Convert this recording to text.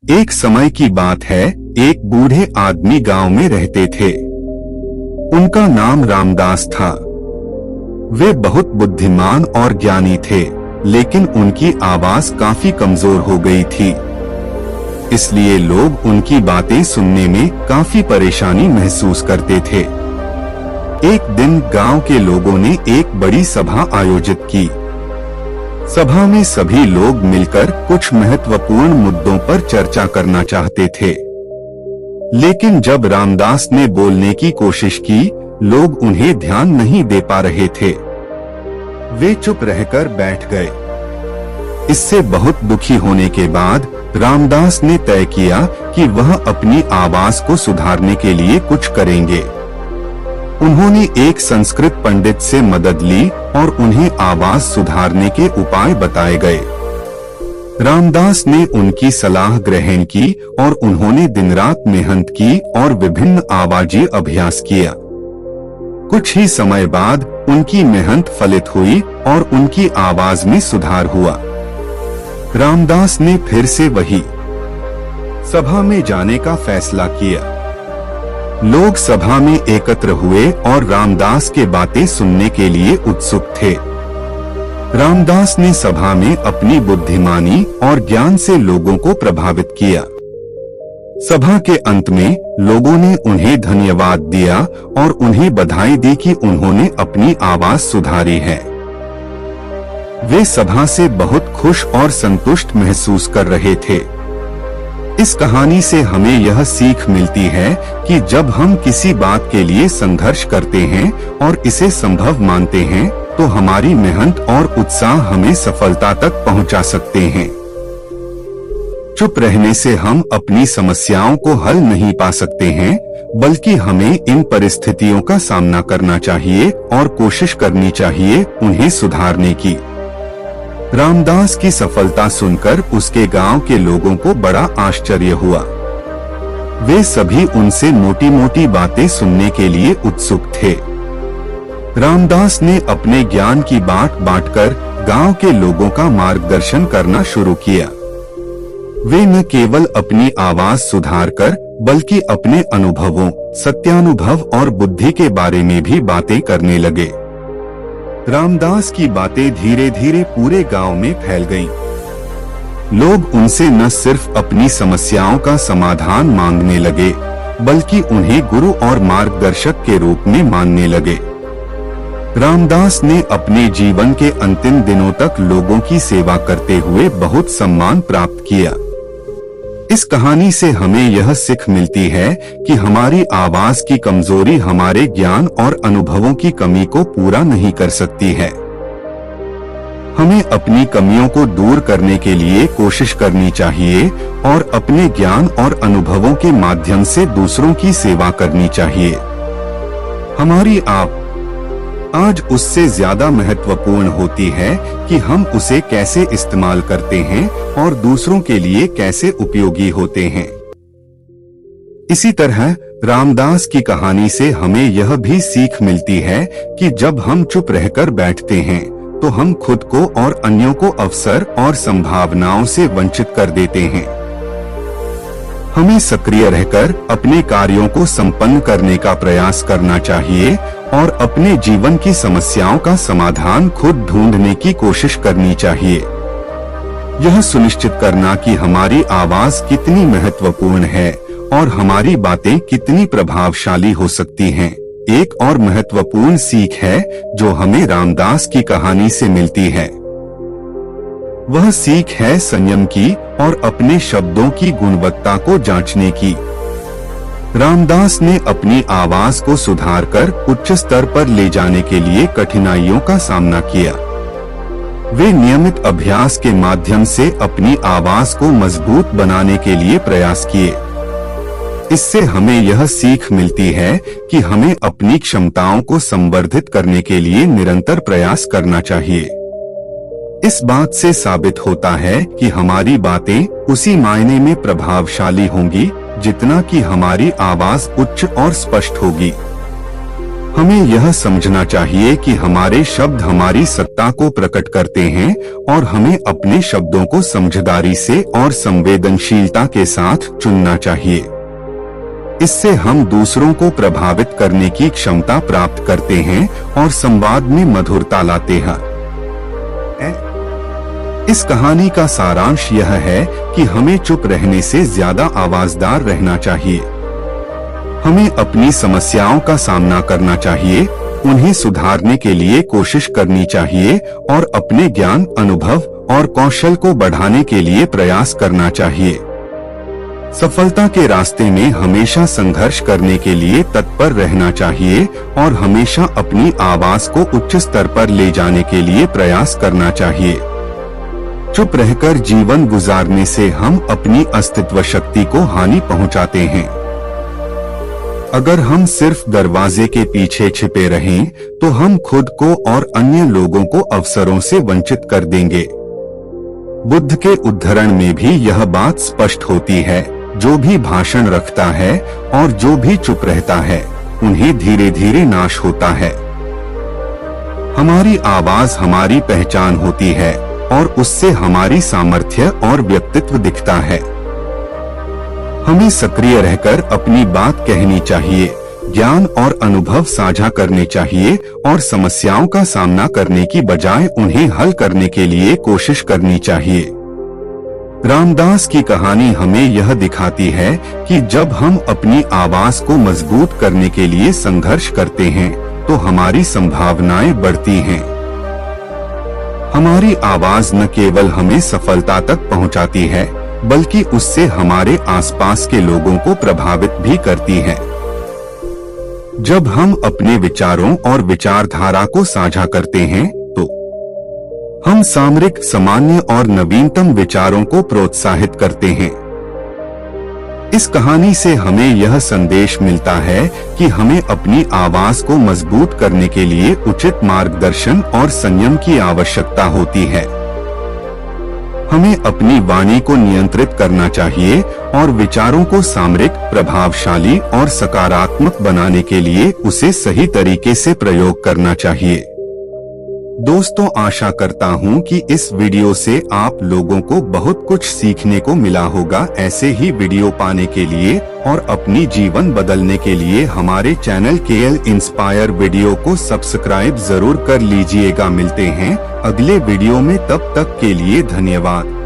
एक समय की बात है, एक बूढ़े आदमी गांव में रहते थे। उनका नाम रामदास था। वे बहुत बुद्धिमान और ज्ञानी थे, लेकिन उनकी आवाज काफी कमजोर हो गई थी। इसलिए लोग उनकी बातें सुनने में काफी परेशानी महसूस करते थे। एक दिन गांव के लोगों ने एक बड़ी सभा आयोजित की। सभा में सभी लोग मिलकर कुछ महत्वपूर्ण मुद्दों पर चर्चा करना चाहते थे, लेकिन जब रामदास ने बोलने की कोशिश की, लोग उन्हें ध्यान नहीं दे पा रहे थे। वे चुप रहकर बैठ गए। इससे बहुत दुखी होने के बाद रामदास ने तय किया कि वह अपनी आवाज को सुधारने के लिए कुछ करेंगे। उन्होंने एक संस्कृत पंडित से मदद ली और उन्हें आवाज सुधारने के उपाय बताए गए। रामदास ने उनकी सलाह ग्रहण की और उन्होंने दिन रात मेहनत की और विभिन्न आवाजी अभ्यास किया। कुछ ही समय बाद उनकी मेहनत फलित हुई और उनकी आवाज में सुधार हुआ। रामदास ने फिर से वही सभा में जाने का फैसला किया। लोग सभा में एकत्र हुए और रामदास के बातें सुनने के लिए उत्सुक थे। रामदास ने सभा में अपनी बुद्धिमानी और ज्ञान से लोगों को प्रभावित किया। सभा के अंत में लोगों ने उन्हें धन्यवाद दिया और उन्हें बधाई दी कि उन्होंने अपनी आवाज सुधारी है। वे सभा से बहुत खुश और संतुष्ट महसूस कर रहे थे। इस कहानी से हमें यह सीख मिलती है कि जब हम किसी बात के लिए संघर्ष करते हैं और इसे संभव मानते हैं, तो हमारी मेहनत और उत्साह हमें सफलता तक पहुंचा सकते हैं। चुप रहने से हम अपनी समस्याओं को हल नहीं पा सकते हैं, बल्कि हमें इन परिस्थितियों का सामना करना चाहिए और कोशिश करनी चाहिए उन्हें सुधारने की। रामदास की सफलता सुनकर उसके गांव के लोगों को बड़ा आश्चर्य हुआ। वे सभी उनसे मोटी मोटी बातें सुनने के लिए उत्सुक थे। रामदास ने अपने ज्ञान की बात बांटकर गांव के लोगों का मार्गदर्शन करना शुरू किया। वे न केवल अपनी आवाज सुधारकर, बल्कि अपने अनुभवों, सत्यानुभव और बुद्धि के बारे में भी बातें करने लगे। रामदास की बातें धीरे धीरे पूरे गांव में फैल गईं। लोग उनसे न सिर्फ अपनी समस्याओं का समाधान मांगने लगे, बल्कि उन्हें गुरु और मार्गदर्शक के रूप में मानने लगे। रामदास ने अपने जीवन के अंतिम दिनों तक लोगों की सेवा करते हुए बहुत सम्मान प्राप्त किया। इस कहानी से हमें यह सीख मिलती है कि हमारी आवाज की कमजोरी हमारे ज्ञान और अनुभवों की कमी को पूरा नहीं कर सकती है। हमें अपनी कमियों को दूर करने के लिए कोशिश करनी चाहिए और अपने ज्ञान और अनुभवों के माध्यम से दूसरों की सेवा करनी चाहिए। हमारी आज उससे ज्यादा महत्वपूर्ण होती है कि हम उसे कैसे इस्तेमाल करते हैं और दूसरों के लिए कैसे उपयोगी होते हैं। इसी तरह रामदास की कहानी से हमें यह भी सीख मिलती है कि जब हम चुप रहकर बैठते हैं, तो हम खुद को और अन्यों को अवसर और संभावनाओं से वंचित कर देते हैं। हमें सक्रिय रहकर अपने कार्यों को संपन्न करने का प्रयास करना चाहिए और अपने जीवन की समस्याओं का समाधान खुद ढूंढने की कोशिश करनी चाहिए। यह सुनिश्चित करना कि हमारी आवाज कितनी महत्वपूर्ण है और हमारी बातें कितनी प्रभावशाली हो सकती हैं, एक और महत्वपूर्ण सीख है जो हमें रामदास की कहानी से मिलती है। वह सीख है संयम की और अपने शब्दों की गुणवत्ता को जांचने की। रामदास ने अपनी आवाज को सुधारकर उच्च स्तर पर ले जाने के लिए कठिनाइयों का सामना किया। वे नियमित अभ्यास के माध्यम से अपनी आवाज को मजबूत बनाने के लिए प्रयास किए। इससे हमें यह सीख मिलती है कि हमें अपनी क्षमताओं को संवर्धित करने के लिए निरंतर प्रयास करना चाहिए। इस बात से साबित होता है कि हमारी बातें उसी मायने में प्रभावशाली होंगी जितना कि हमारी आवाज उच्च और स्पष्ट होगी। हमें यह समझना चाहिए कि हमारे शब्द हमारी सत्ता को प्रकट करते हैं और हमें अपने शब्दों को समझदारी से और संवेदनशीलता के साथ चुनना चाहिए। इससे हम दूसरों को प्रभावित करने की क्षमता प्राप्त करते हैं और संवाद में मधुरता लाते हैं। इस कहानी का सारांश यह है कि हमें चुप रहने से ज्यादा आवाजदार रहना चाहिए। हमें अपनी समस्याओं का सामना करना चाहिए, उन्हें सुधारने के लिए कोशिश करनी चाहिए और अपने ज्ञान, अनुभव और कौशल को बढ़ाने के लिए प्रयास करना चाहिए। सफलता के रास्ते में हमेशा संघर्ष करने के लिए तत्पर रहना चाहिए और हमेशा अपनी आवाज को उच्च स्तर पर ले जाने के लिए प्रयास करना चाहिए। चुप रहकर जीवन गुजारने से हम अपनी अस्तित्व शक्ति को हानि पहुंचाते हैं। अगर हम सिर्फ दरवाजे के पीछे छिपे रहें, तो हम खुद को और अन्य लोगों को अवसरों से वंचित कर देंगे। बुद्ध के उद्धरण में भी यह बात स्पष्ट होती है, जो भी भाषण रखता है और जो भी चुप रहता है, उन्हें धीरे धीरे नाश होता है। हमारी आवाज हमारी पहचान होती है और उससे हमारी सामर्थ्य और व्यक्तित्व दिखता है। हमें सक्रिय रहकर अपनी बात कहनी चाहिए, ज्ञान और अनुभव साझा करने चाहिए और समस्याओं का सामना करने की बजाय उन्हें हल करने के लिए कोशिश करनी चाहिए। रामदास की कहानी हमें यह दिखाती है कि जब हम अपनी आवाज को मजबूत करने के लिए संघर्ष करते हैं, तो हमारी संभावनाएं बढ़ती हैं। हमारी आवाज न केवल हमें सफलता तक पहुंचाती है, बल्कि उससे हमारे आसपास के लोगों को प्रभावित भी करती है। जब हम अपने विचारों और विचारधारा को साझा करते हैं, तो हम सामरिक, सामान्य और नवीनतम विचारों को प्रोत्साहित करते हैं। इस कहानी से हमें यह संदेश मिलता है कि हमें अपनी आवाज को मजबूत करने के लिए उचित मार्गदर्शन और संयम की आवश्यकता होती है। हमें अपनी वाणी को नियंत्रित करना चाहिए और विचारों को सामरिक, प्रभावशाली और सकारात्मक बनाने के लिए उसे सही तरीके से प्रयोग करना चाहिए। दोस्तों, आशा करता हूं कि इस वीडियो से आप लोगों को बहुत कुछ सीखने को मिला होगा। ऐसे ही वीडियो पाने के लिए और अपनी जीवन बदलने के लिए हमारे चैनल KL इंस्पायर वीडियो को सब्सक्राइब जरूर कर लीजिएगा। मिलते हैं अगले वीडियो में, तब तक के लिए धन्यवाद।